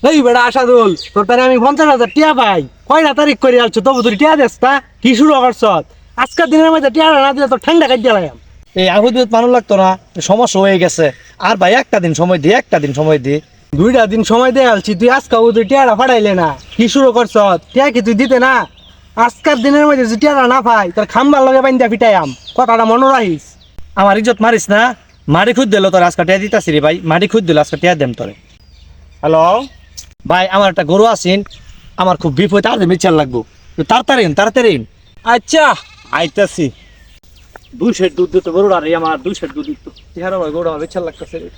এই বেটা আসাদুল তোর তারে আমি 50,000 টিয়া পাই কয়টা তারিখ করে আলছো তবু তুই টিয়া দেস তা কি শুরু করছ আজকের দিনের মধ্যে টিয়া না দিলে তোর ঠান্ডা কাট দিলাম এই আহুদিত মানুষ লাগতো না, সমস্যা হয়ে গেছে। আর ভাই একটা দিন সময় দি, একটা দিন সময় দি। 2টা দিন সময় দিয়ে আলছি তুই আজকে তুই টিয়াটা ফাটাইলে না কি শুরু করছ টিয়া কি তুই দিতে না আজকের দিনের মধ্যে যদি টিয়াটা না পাই তোর খাম্বার লগে বাইন্দা ফিটাইয়াম কথাটা মনে রাখিস। আমার ইজ্জত মারিস না, মারি খুঁজ দিল তোর আজকে টিয়া দিতাছি রে ভাই, মারি খুঁজ দিল আজকে টিয়া দেম তোরে। হ্যালো ভাই আমার একটা গরু আছেন, আমার খুব বিপদ, আর মিচার লাগবো, তাড়াতাড়ি তাড়াতাড়ি। আচ্ছা আইতাছি। 2 দুধ দিত গরুর, আর আমার 2 দুধ দিত। চেহারা ভাই গরু আমার মিচার লাগতেছে রে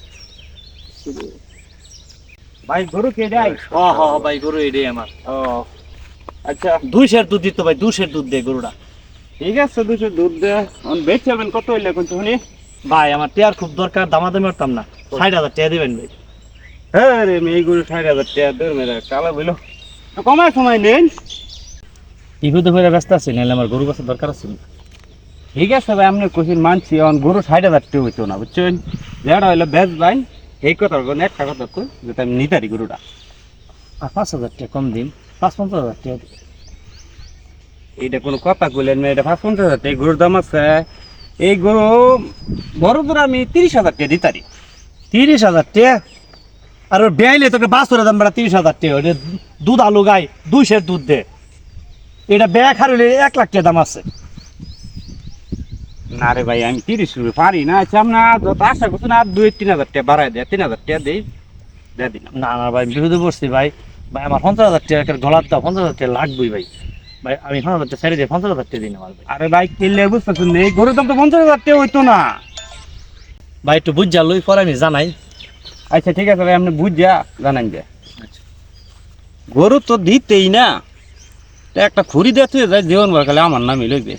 ভাই গরু কে দেয়? ভাই গরু এটাই আমার। ও আচ্ছা 2 দুধ দিত ভাই, 2 দুধ দে গরুটা। ঠিক আছে 200 দুধ দে বেচে যাবেন কত হইলে কোন শুনি। ভাই আমার টিয়ার খুব দরকার, দামাদামি করতাম না, 60,000 টিয়া দিবেন ভাই। হ্যাঁ রে মেয়ে গরু 60,000 টাকা দে মেরে কালা বইলো কমায় সময় নেন। বিপদে হয়ে ব্যস্ত আছি, নাহলে আমার গরু গাছের দরকার আছে। ঠিক আছে ভাই আপনি কোচিন মানছি এখন গরু 60,000 টাকা হইতো না বুঝছেন যেটা হইলো বেচ ভাই এই কথা কোন একটা কথা কই যেটা আমি নিতারি গরুটা। আর 5,000 টাকা কম দিন, 50,000 টাকা দিন। এইটা কোনো কথা কইলেন না, এটা 50,000 টাকা গরুর দাম আছে। এই গরু বড় গরু আমি 30,000 টাকা দিতারি। 30,000 টাকা? আর ওর বেআইলে তোকে বাস করে দাম বেড়া 30,000 টাকা। ওটা দুধ আলু গাই 2 দুধ দে, এটা ব্যাগ হারলে 1 লাখ টাকা দাম আছে। না রে ভাই আমি 30 রুপি পারি না। আচ্ছা আমরা যত আশা করছি না 2-3,000 টাকা বাড়াই দেয় 3,000 টাকা দেই দিয়ে দিলাম। না না ভাই বিপদে পড়ছি ভাই, ভাই আমার 50,000 টাকা গলার দাও, 50,000 টাকা লাগবেই ভাই। ভাই আমি 50,000 টাকা ছেড়ে দিয়ে 50,000 টাকা দিন আমার ভাই। আরে ভাই কিনলে বুঝতেছেন এই গরুর দাম তো 50,000 টাকা হইতো না। ভাই একটু বুঝ যা লই পরে আমি জানাই। আচ্ছা ঠিক আছে ভাই আপনি বুঝা জানান যে গরু তো দিতেই না একটা খুরি দেখতে যায় জীবন ভর খালি আমার নামই লইবে।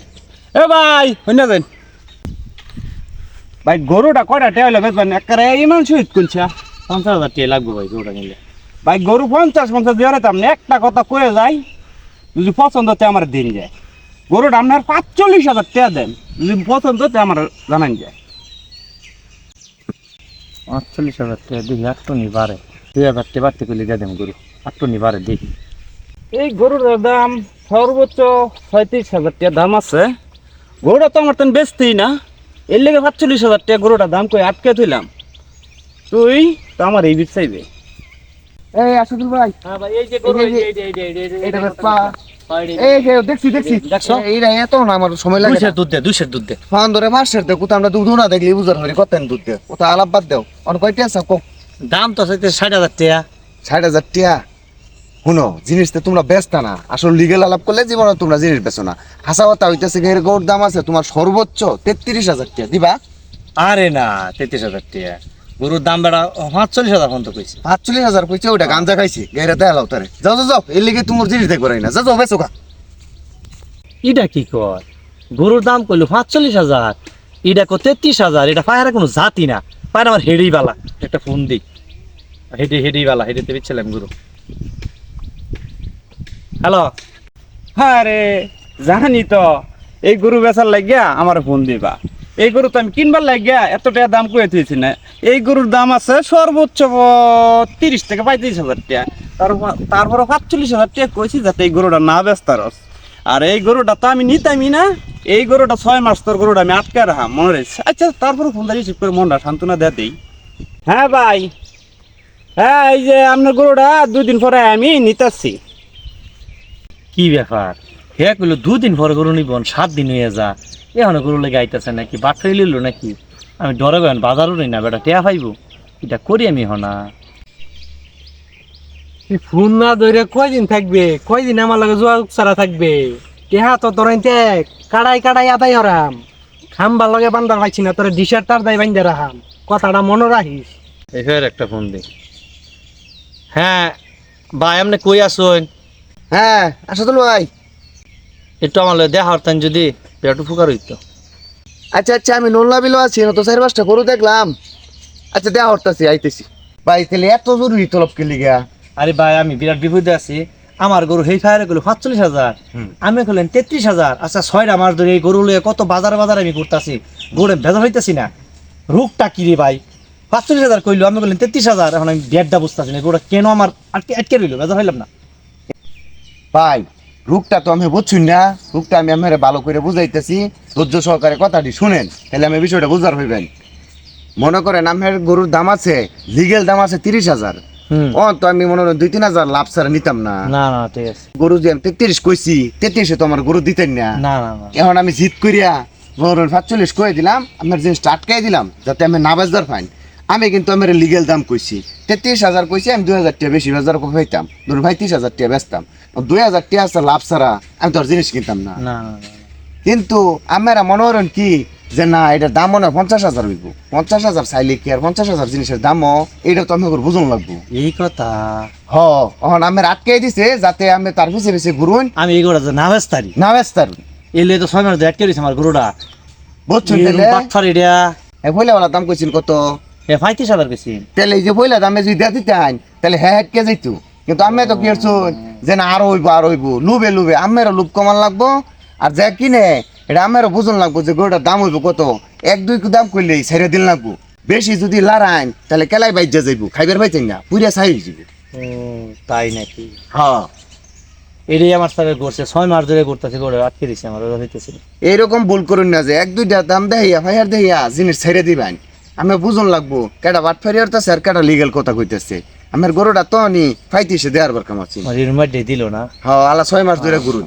এ ভাই হইনা যান ভাই গরুটা কয়টা টেয়া হইলে বেচবেন একেবারে ইমান শহীদ করছে। 50,000 টাকা লাগবে ভাই গরুটা কিনলে। ভাই গরু 50 দিয়ে তো আপনি একটা কথা কয়ে যায় যদি পছন্দ হতে আমার দিন যায় গরুটা আপনার 45,000 টাকা দেন যদি পছন্দ হতে আমার জানান যায়। 48,000 টাকা দেখি একটু নি বাড়ে, 2,000 টাকা বাড়তে করলে দিয়ে দেব গরু, একটু নি বাড়ে দেখি। এই গরুর দাম সর্বোচ্চ 37,000 টাকা দাম আছে। গরুটা তো আমার তেন বেচতেই না এর লেগে 45,000 টাকা গরুটা দাম কই আটকে থইলাম তুই তো আমার এই বিট চাইবে। এই আসাদুল ভাই হ্যাঁ ভাই এই যে গরু এই যে- এটা বেচপা এই যে দেখছি দেখছো? এইটা এত না আমার সময় লাগে 2 দুধ দে, 2 দুধ দে। ফান ধরে মাসের দেও কোথা আমরা দুধ না দেখলি বুঝার হরি কত দুধ দেও কোথা আলাপ বাদ দেও অন কয়টা আছে কো দাম তো চাইতে 60,000 টাকা। 60,000 টিয়া শুনো জিনিস তো তোমরা বেচতা না আসলে লিগেল আলাপ করলে জীবনে তোমরা জিনিস বেচো না। হাসা কথা হইতেছে এর গৌর দাম আছে তোমার সর্বোচ্চ 33,000 টিয়া দিবা। আরে না 33,000 টাকা গরুর দাম বেড়া 45,000 পর্যন্ত কইছে। 45,000 কইছে ওইটা গাঞ্জা খাইছি গেরে দেখাও তারে যাও যাও যাও এর লিগে তোমার জিনিস দেখবো না যাও যাও বেচো কা। এটা কি কর, গরুর দাম কইলো 45,000, এটা কো 33,000, এটা পায়রা কোনো জাতি না, পায়রা আমার হেডেই বালা। একটা ফোন দিই, হেডেই বালা, হেডেতে বিচ্ছিলাম গরু। হ্যালো হ্যাঁ রে জানি তো এই গরু বেচার লাগিয়া আমার ফোন দিবা। এই গরু তো আমি কিনবার লাগিয়া এত টাকা দাম কয়ে দিয়েছি না। এই গরুর দাম আছে সর্বোচ্চ 30 থেকে 35,000 টাকা। তারপরে 45,000 টাকা কইছি যাতে এই গরুটা না বেচতারস। আর এই গরুটা তো আমি নিতামই না, এই গরুটা 6 মাস তোর গরুটা আমি আটকে রাখা মনে রয়েছে। আচ্ছা তারপরে ফোনটা রিসিভ করে মনটা সান্ত্বনা দিয়ে দিই। হ্যাঁ ভাই হ্যাঁ এই যে আপনার গরুটা 2 দিন পরে আমি নিতাছি। কি ব্যাপার, হে কইলো 2 দিন পরে গরু নিবন, 7 দিন হয়ে যা, এখন গরু লেগে আইতাছে নাকি, বাটফাই লিলো নাকি? আমি ডরে গেন বাজারও নেই না, বেটা টেয়া পাইবো, এটা করি আমি হনা। ফোন না ধরে কয়দিন থাকবে, কয়দিন আমার লাগে যোগাযোগ ছাড়া থাকবে। টেহা তো তোর কাড়াই আদাই হরাম খাম্বার লগে বান্দার পাইছি না তোর ডিশার তার দাই বান্ধে রাখাম কথাটা মনে রাখিস। এই ফের একটা ফোন দিই। হ্যাঁ ভাই আপনি কই আসুন, হ্যাঁ আসাদুল ভাই একটু আমার লগে দেখা হরতেন যদি, একটু ফুকার হইতো। আচ্ছা আচ্ছা আমি নোল্লা বিলো আছি তো 4-5টা গরু দেখলাম। আচ্ছা দেয়া হরতাছি আইতেছি ভাই তাহলে এত জরুরি তলব কে লিগা। আরে ভাই আমি বিরাট বিপদে আছি, আমার গরু হেই ফায়ারে গেলো 45,000, আমি কইলেন 33,000। আচ্ছা 6টা মাস ধরে এই গরু লইয়া কত বাজার আমি করতেছি, গরুরে ভেজা হইতেছি না, রোগটা কি রে ভাই? 45,000 কইলো, আমি বললেন 33,000। এখন আমি ডেটটা বুঝতেছি না গরুটা কেন আমার আটকে রইলো, বেজার হইলাম না। ভাই রূপটা তো আমি বুঝছি না, রূপটা আমি আমার ভালো করে বুঝাইতেছি, ধৈর্য সহকারে কথাটি শুনেন, তাহলে আমি বিষয়টা বুঝার হইবেন। মনে করেন আমার গরুর দাম আছে, লিগেল দাম আছে 30,000। ও তো আমি মনে করেন 2-3,000 লাভ ছাড়া নিতাম না। না না ঠিক আছে। গরু যে আমি 33 কইছি, 33-এ তো আমার গরু দিতেন না। না না না এখন আমি জিত করিয়া গরুর 45 কয়ে দিলাম, আপনার জিনিস আটকাই দিলাম যাতে আমি না বাজার পাইন। আমি কিন্তু আমার লিগেল দাম কইছি 33,000 কইছি, আমি 2,000 টাকা বেশি বাজার পাইতাম, ধরুন ভাই 30,000 টাকা বেচতাম, 2,000 টাকা আছে লাভ ছাড়া আমি তোর জিনিস কিনতাম না। না না না। কিন্তু আমরা মনে করেন কি যে না এটার দাম মনে হয় 50,000 হইব, 50,000 চাইলে কি আর 50,000 জিনিসের দামও, এটা তো আমি বুঝুন লাগবো। এই কথা এখন আমার আটকাই দিছে যাতে আমি তার পিছে পিছে ঘুরুন আমি এই গরুটা না বেচতারি, না বেচতার। এলে তো 6 মাস আটকে রয়েছে আমার গরুটা। বুঝছেন পাথর এটা পয়লা দাম কইছেন কত? 35,000 বেশি। তাহলে এই যে পয়লা দামে যদি দিয়ে দিতেন তাহলে হ্যাঁ হেটকে যাইতো। কিন্তু আমি তো কি করছুন যে না আরো হইব লুবে লুবে, আমেরও লুব কমান লাগবো, আর যা কিনে এটা আমেরও বুঝন লাগবো যে গরুটার দাম হইব কত। 1-2 দাম করলেই ছেড়ে দিন লাগবো, বেশি যদি লারাইন তাহলে কেলাই বাইজা যাইব, খাইবার পাইতেন না, পুরিয়া ছাই হয়ে যাবে। তাই নাকি? হ্যাঁ এটাই আমার সাথে করছে, 6 মাস ধরে করতেছে, গরু আটকে দিছে আমার, ওরা হইতেছে না। এইরকম ভুল করুন না যে 1-2টা দাম দেখিয়া ফাইয়ার দেখিয়া জিনিস ছেড়ে দিবেন। আমি বুঝন লাগবো কেটা বাট ফেরিয়ার তো স্যার কেটা লিগেল কথা কইতেছে। আমার গরুটা তো নি ফাইতিছে দেওয়ার বার কামাচ্ছি। আমার এর মধ্যে দিল না। হ্যাঁ আলা 6 মাস ধরে ঘুরুন।